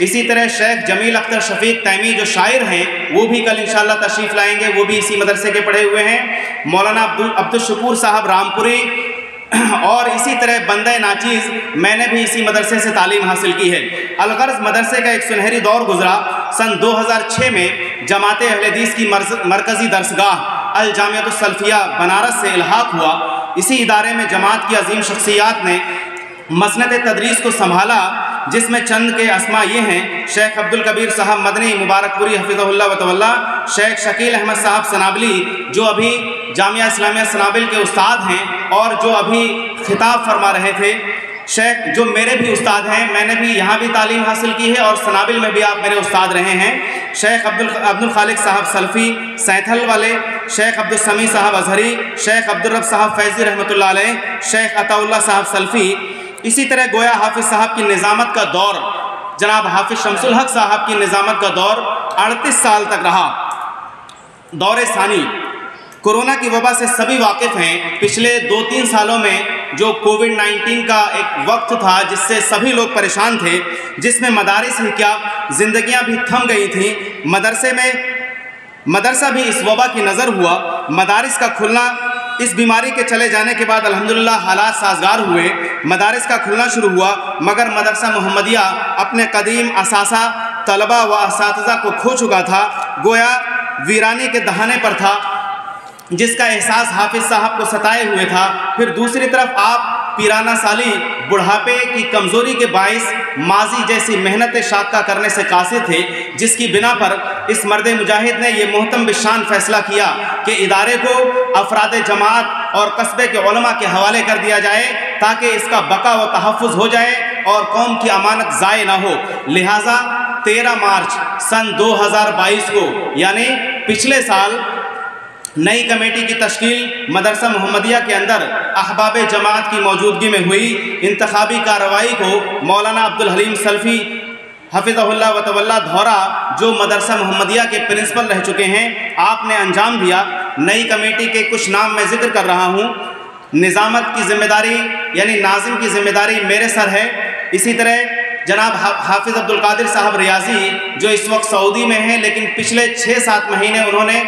اسی طرح شیخ جمیل اختر شفیق تیمی جو شاعر ہیں وہ بھی کل انشاءاللہ تشریف لائیں گے، وہ بھی اسی مدرسے کے پڑھے ہوئے ہیں۔ مولانا عبدالشکور صاحب رامپوری، اور اسی طرح بندہ ناچیز میں نے بھی اسی مدرسے سے تعلیم حاصل کی ہے۔ الغرض مدرسے کا ایک سنہری دور گزرا۔ سن 2006 میں جماعت اہل حدیث کی مرکزی درسگاہ الجامعۃ السلفیہ بنارس سے الحاق ہوا۔ اسی ادارے میں جماعت کی عظیم شخصیات نے مسند تدریس کو سنبھالا، جس میں چند کے اسماء یہ ہیں: شیخ عبدالکبیر صاحب مدنی مبارک پوری حفظہ اللہ و تولا، شیخ شکیل احمد صاحب سنابلی جو ابھی جامعہ اسلامیہ سنابل کے استاد ہیں اور جو ابھی خطاب فرما رہے تھے، شیخ جو میرے بھی استاد ہیں، میں نے بھی یہاں بھی تعلیم حاصل کی ہے اور سنابل میں بھی آپ میرے استاد رہے ہیں، شیخ عبدالخالق صاحب سلفی سینتھل والے، شیخ عبدالسمیع صاحب ازہری، شیخ عبدالرب صاحب فیضی رحمۃ اللہ علیہ، شیخ عطا اللہ صاحب سلفی۔ اسی طرح گویا حافظ صاحب کی نظامت کا دور، جناب حافظ شمس الحق صاحب کی نظامت کا دور 38 سال تک رہا۔ دور ثانی، کورونا کی وبا سے سبھی واقف ہیں۔ پچھلے 2-3 سالوں میں جو کووڈ-19 کا ایک وقت تھا جس سے سبھی لوگ پریشان تھے، جس میں مدارس ہی کیا زندگیاں بھی تھم گئی تھیں، مدرسہ بھی اس وبا کی نظر ہوا۔ مدارس کا کھلنا، اس بیماری کے چلے جانے کے بعد الحمدللہ حالات سازگار ہوئے، مدارس کا کھلنا شروع ہوا، مگر مدرسہ محمدیہ اپنے قدیم اثاثہ، طلبہ و اساتذہ کو کھو چکا تھا، گویا ویرانی کے دہانے پر تھا، جس کا احساس حافظ صاحب کو ستائے ہوئے تھا۔ پھر دوسری طرف آپ پیرانہ سالی، بڑھاپے کی کمزوری کے باعث ماضی جیسی محنت شاقہ کرنے سے قاصر تھے، جس کی بنا پر اس مرد مجاہد نے یہ محتم بشان فیصلہ کیا کہ ادارے کو افراد جماعت اور قصبے کے علماء کے حوالے کر دیا جائے تاکہ اس کا بقا و تحفظ ہو جائے اور قوم کی امانت ضائع نہ ہو۔ لہٰذا 13 مارچ سن 2022 کو، یعنی پچھلے سال، نئی کمیٹی کی تشکیل مدرسہ محمدیہ کے اندر احباب جماعت کی موجودگی میں ہوئی۔ انتخابی کارروائی کو مولانا عبدالحلیم سلفی حفظہ اللہ و تولا دھورا، جو مدرسہ محمدیہ کے پرنسپل رہ چکے ہیں، آپ نے انجام دیا۔ نئی کمیٹی کے کچھ نام میں ذکر کر رہا ہوں۔ نظامت کی ذمہ داری یعنی ناظم کی ذمہ داری میرے سر ہے۔ اسی طرح جناب حافظ عبدالقادر صاحب ریاضی جو اس وقت سعودی میں ہیں، لیکن پچھلے 6-7 مہینے انہوں نے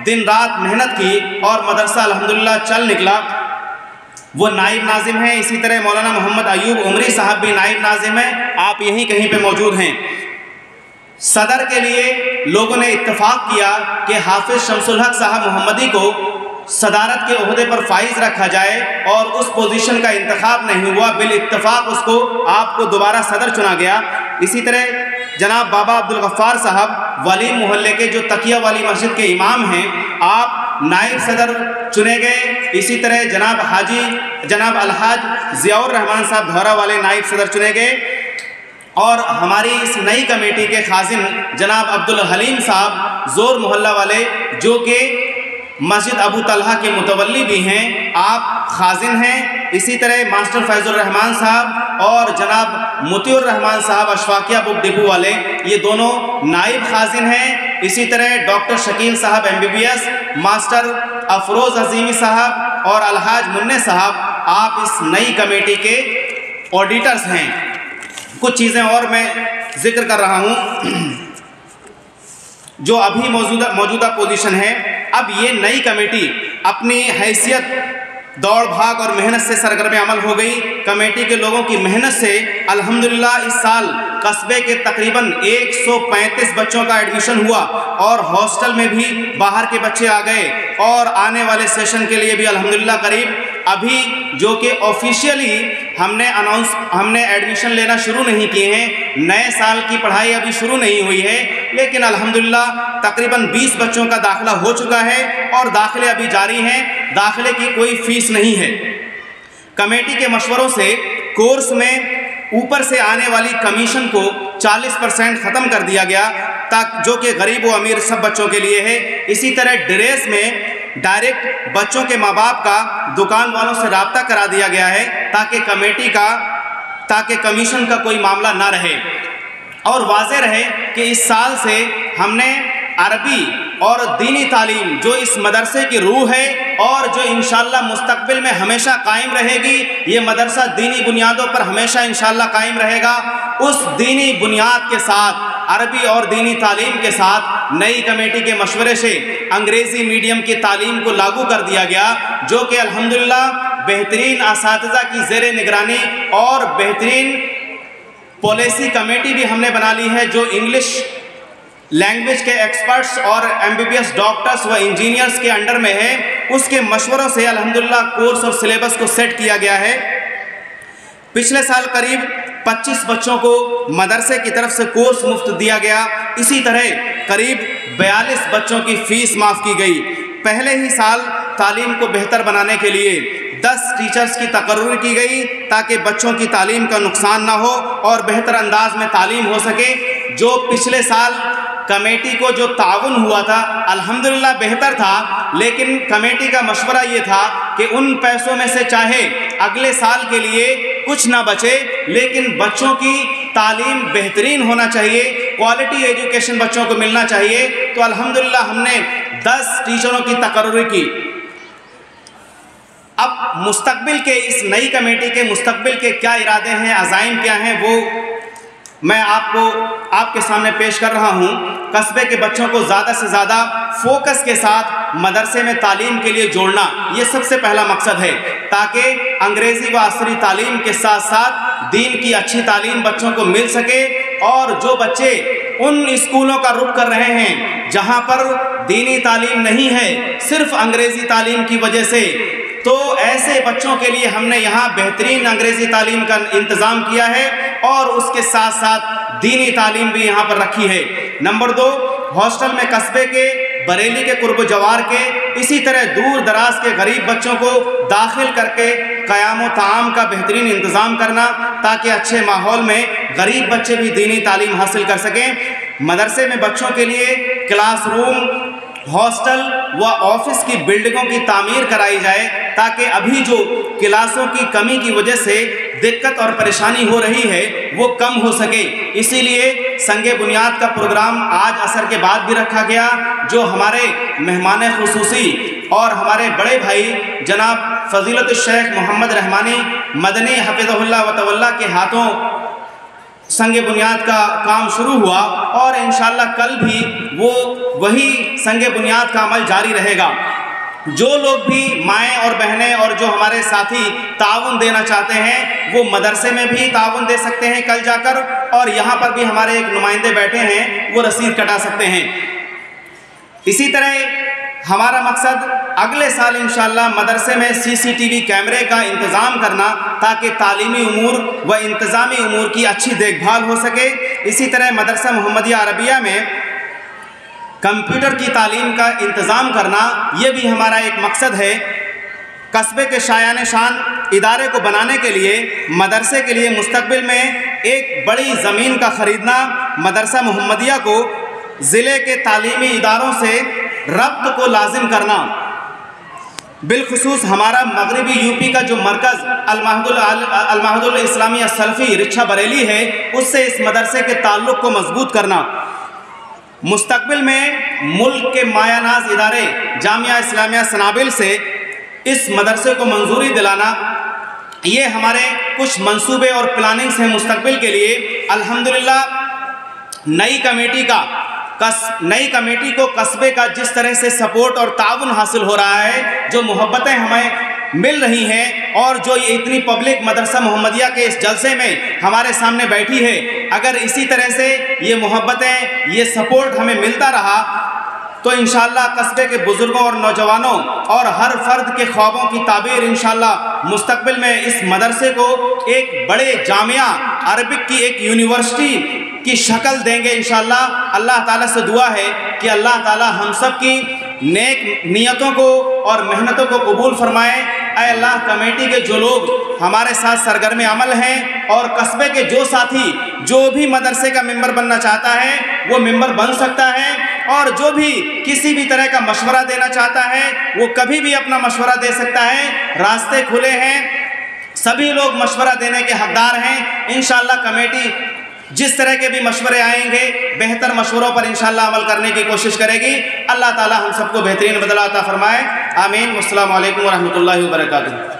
دن رات محنت کی اور مدرسہ الحمدللہ چل نکلا، وہ نائب ناظم ہیں۔ اسی طرح مولانا محمد ایوب عمری صاحب بھی نائب ناظم ہیں، آپ یہیں کہیں پہ موجود ہیں۔ صدر کے لیے لوگوں نے اتفاق کیا کہ حافظ شمس الحق صاحب محمدی کو صدارت کے عہدے پر فائز رکھا جائے، اور اس پوزیشن کا انتخاب نہیں ہوا، بالاتفاق اس کو آپ کو دوبارہ صدر چنا گیا۔ اسی طرح جناب بابا عبدالغفار صاحب ولی محلے کے جو تقیہ والی مسجد کے امام ہیں، آپ نائب صدر چنے گئے۔ اسی طرح جناب الحاج ضیاء الرحمن صاحب دھورا والے نائب صدر چنے گئے، اور ہماری اس نئی کمیٹی کے خازن جناب عبدالحلیم صاحب زور محلہ والے، جو کہ مسجد ابو طلحہ کے متولی بھی ہیں، آپ خازن ہیں۔ اسی طرح ماسٹر فیض الرحمان صاحب اور جناب مطیع الرحمان صاحب اشفاقیہ بک ڈپو والے، یہ دونوں نائب خازن ہیں۔ اسی طرح ڈاکٹر شکیل صاحب MBBS، ماسٹر افروز عظیمی صاحب اور الحاج منع صاحب، آپ اس نئی کمیٹی کے آڈیٹرز ہیں۔ کچھ چیزیں اور میں ذکر کر رہا ہوں جو ابھی موجودہ پوزیشن ہے۔ اب یہ نئی کمیٹی اپنی حیثیت، دوڑ بھاگ اور محنت سے سرگرم عمل ہو گئی۔ کمیٹی کے لوگوں کی محنت سے الحمدللہ اس سال قصبے کے تقریباً 135 بچوں کا ایڈمیشن ہوا، اور ہاسٹل میں بھی باہر کے بچے آ گئے، اور آنے والے سیشن کے لیے بھی الحمدللہ قریب ابھی جو کہ آفیشیلی ہم نے ایڈمیشن لینا شروع نہیں کیے ہیں، نئے سال کی پڑھائی ابھی شروع نہیں ہوئی ہے، لیکن الحمدللہ تقریباً 20 بچوں کا داخلہ ہو چکا ہے اور داخلے ابھی جاری ہیں۔ داخلے کی کوئی فیس نہیں ہے۔ کمیٹی کے مشوروں سے کورس میں اوپر سے آنے والی کمیشن کو 40% ختم کر دیا گیا، جو کہ غریب و امیر سب بچوں کے لیے ہے۔ اسی طرح ڈریس میں ڈائریکٹ بچوں کے ماں باپ کا دکان والوں سے رابطہ کرا دیا گیا ہے تاکہ کمیشن کا کوئی معاملہ نہ رہے، اور واضح رہے کہ اس سال سے ہم نے عربی اور دینی تعلیم جو اس مدرسے کی روح ہے اور جو انشاءاللہ مستقبل میں ہمیشہ قائم رہے گی، یہ مدرسہ دینی بنیادوں پر ہمیشہ انشاءاللہ قائم رہے گا، اس دینی بنیاد کے ساتھ، عربی اور دینی تعلیم کے ساتھ نئی کمیٹی کے مشورے سے انگریزی میڈیم کی تعلیم کو لاگو کر دیا گیا، جو کہ الحمدللہ بہترین اساتذہ کی زیر نگرانی اور بہترین پالیسی کمیٹی بھی ہم نے بنا لی ہے، جو انگلش لینگویج کے ایکسپرٹس اور MBBS ڈاکٹرز و انجینئرز کے انڈر میں ہے۔ اس کے مشوروں سے الحمدللہ کورس اور سلیبس کو سیٹ کیا گیا ہے۔ پچھلے سال قریب 25 بچوں کو مدرسے کی طرف سے کورس مفت دیا گیا، اسی طرح قریب 42 بچوں کی فیس معاف کی گئی۔ پہلے ہی سال تعلیم کو بہتر بنانے کے لیے 10 ٹیچرز کی تقرری کی گئی تاکہ بچوں کی تعلیم کا نقصان نہ ہو اور بہتر انداز میں تعلیم ہو سکے۔ جو پچھلے سال کمیٹی کو جو تعاون ہوا تھا الحمدللہ بہتر تھا، لیکن کمیٹی کا مشورہ یہ تھا کہ ان پیسوں میں سے چاہے اگلے سال کے لیے کچھ نہ بچے، لیکن بچوں کی تعلیم بہترین ہونا چاہیے، کوالٹی ایجوکیشن بچوں کو ملنا چاہیے۔ تو الحمدللہ ہم نے 10 ٹیچروں کی تقرری کی۔ اب مستقبل کے اس نئی کمیٹی کے مستقبل کے کیا ارادے ہیں، عزائم کیا ہیں، وہ میں آپ کے سامنے پیش کر رہا ہوں۔ قصبے کے بچوں کو زیادہ سے زیادہ فوکس کے ساتھ مدرسے میں تعلیم کے لیے جوڑنا، یہ سب سے پہلا مقصد ہے، تاکہ انگریزی و عصری تعلیم کے ساتھ ساتھ دین کی اچھی تعلیم بچوں کو مل سکے، اور جو بچے ان اسکولوں کا رخ کر رہے ہیں جہاں پر دینی تعلیم نہیں ہے صرف انگریزی تعلیم کی وجہ سے، تو ایسے بچوں کے لیے ہم نے یہاں بہترین انگریزی تعلیم کا انتظام کیا ہے اور اس کے ساتھ ساتھ دینی تعلیم بھی یہاں پر رکھی ہے۔ نمبر 2، ہاسٹل میں قصبے کے، بریلی کے قرب و جوار کے، اسی طرح دور دراز کے غریب بچوں کو داخل کر کے قیام و طعام کا بہترین انتظام کرنا، تاکہ اچھے ماحول میں غریب بچے بھی دینی تعلیم حاصل کر سکیں۔ مدرسے میں بچوں کے لیے کلاس روم، ہاسٹل و آفس کی بلڈنگوں کی تعمیر کرائی جائے، تاکہ ابھی جو کلاسوں کی کمی کی وجہ سے دقت اور پریشانی ہو رہی ہے وہ کم ہو سکے۔ اسی لیے سنگ بنیاد کا پروگرام آج عصر کے بعد بھی رکھا گیا، جو ہمارے مہمان خصوصی اور ہمارے بڑے بھائی جناب فضیلت الشیخ محمد رحمانی مدنی حفظہ اللہ و تولیٰ کے ہاتھوں سنگ بنیاد کا کام شروع ہوا، اور انشاءاللہ کل بھی وہی سنگ بنیاد کا عمل جاری رہے گا۔ جو لوگ بھی مائیں اور بہنیں اور جو ہمارے ساتھی تعاون دینا چاہتے ہیں وہ مدرسے میں بھی تعاون دے سکتے ہیں کل جا کر، اور یہاں پر بھی ہمارے ایک نمائندے بیٹھے ہیں، وہ رسید کٹا سکتے ہیں۔ اسی طرح ہمارا مقصد اگلے سال انشاءاللہ مدرسے میں CCTV کیمرے کا انتظام کرنا، تاکہ تعلیمی امور و انتظامی امور کی اچھی دیکھ بھال ہو سکے۔ اسی طرح مدرسہ محمدیہ عربیہ میں کمپیوٹر کی تعلیم کا انتظام کرنا، یہ بھی ہمارا ایک مقصد ہے۔ قصبے کے شایان شان ادارے کو بنانے کے لیے مدرسے کے لیے مستقبل میں ایک بڑی زمین کا خریدنا، مدرسہ محمدیہ کو ضلع کے تعلیمی اداروں سے ربط کو لازم کرنا، بالخصوص ہمارا مغربی UP کا جو مرکز المعہد الاسلامی السلفی رچھا بریلی ہے، اس سے اس مدرسے کے تعلق کو مضبوط کرنا۔ مستقبل میں ملک کے مایہ ناز ادارے جامعہ اسلامیہ سنابل سے اس مدرسے کو منظوری دلانا، یہ ہمارے کچھ منصوبے اور پلاننگز ہیں مستقبل کے لیے۔ الحمدللہ نئی کمیٹی کو قصبے کا جس طرح سے سپورٹ اور تعاون حاصل ہو رہا ہے، جو محبتیں ہمیں مل رہی ہیں، اور جو یہ اتنی پبلک مدرسہ محمدیہ کے اس جلسے میں ہمارے سامنے بیٹھی ہے، اگر اسی طرح سے یہ محبتیں، یہ سپورٹ ہمیں ملتا رہا تو انشاءاللہ قصبے کے بزرگوں اور نوجوانوں اور ہر فرد کے خوابوں کی تعبیر انشاءاللہ مستقبل میں اس مدرسے کو ایک بڑے جامعہ عربک کی ایک یونیورسٹی کی شکل دیں گے انشاءاللہ۔ اللہ تعالیٰ سے دعا ہے کہ اللہ تعالیٰ ہم سب کی نیک نیتوں کو اور محنتوں کو قبول فرمائے۔ اے اللہ، کمیٹی کے جو لوگ ہمارے ساتھ سرگرم عمل ہیں اور قصبے کے جو ساتھی جو بھی مدرسے کا ممبر بننا چاہتا ہے وہ ممبر بن سکتا ہے، اور جو بھی کسی بھی طرح کا مشورہ دینا چاہتا ہے وہ کبھی بھی اپنا مشورہ دے سکتا ہے۔ راستے کھلے ہیں، سبھی لوگ مشورہ دینے کے حقدار ہیں۔ انشاءاللہ کمیٹی جس طرح کے بھی مشورے آئیں گے بہتر مشوروں پر انشاءاللہ عمل کرنے کی کوشش کرے گی۔ اللہ تعالی ہم سب کو بہترین بدلہ عطا فرمائے، آمین۔ والسلام علیکم ورحمۃ اللہ وبرکاتہ۔